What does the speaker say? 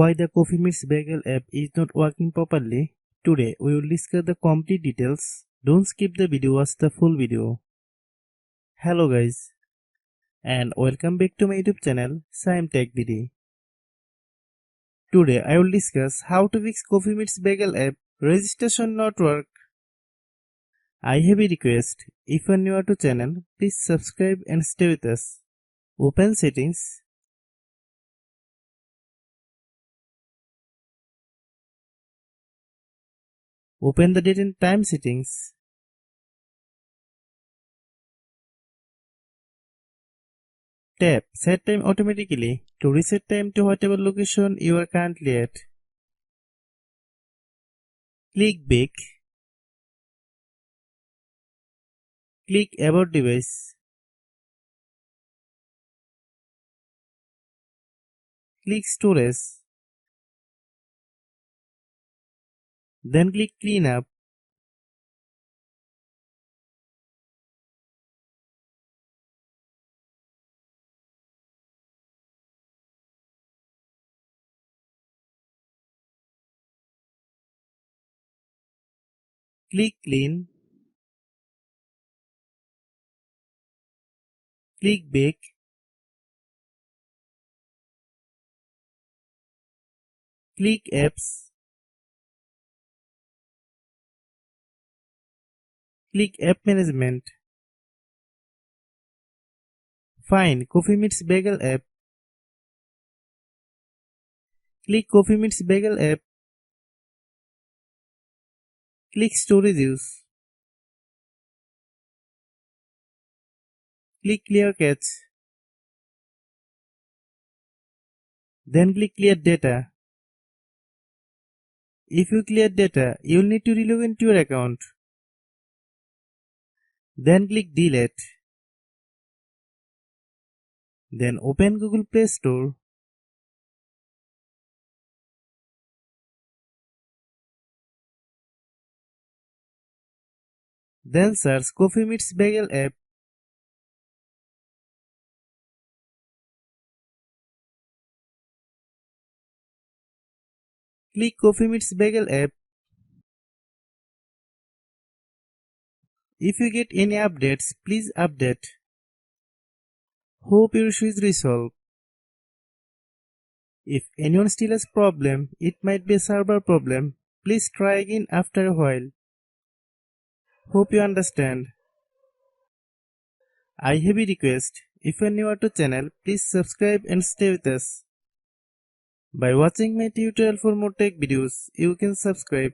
why the Coffee Meets Bagel app is not working properly. Today we will discuss the complete details. Don't skip the video, watch the full video. Hello guys and welcome back to my YouTube channel Shaem Tech BD. Today I will discuss how to fix Coffee Meets Bagel app registration not work. I have a request. If you are new to channel, please subscribe and stay with us. Open settings. Open the date and time settings. Tap Set Time automatically to reset time to whatever location you are currently at. Click Back. Click About Device. Click Storage. Then click Cleanup. Click Clean. Click Back. Click Apps. Click App Management. Find Coffee Meets Bagel app. Click Coffee Meets Bagel app. Click Storage Use. Click Clear Cache. Then click Clear Data. If you clear data, you will need to relog into your account. Then click Delete. Then open Google Play Store. Then search Coffee Meets Bagel app. Click Coffee Meets Bagel app. If you get any updates, please update. Hope your issue is resolved. If anyone still has problem, it might be a server problem. Please try again after a while. Hope you understand. I have a request. If you are new to channel, please subscribe and stay with us. By watching my tutorial for more tech videos, you can subscribe.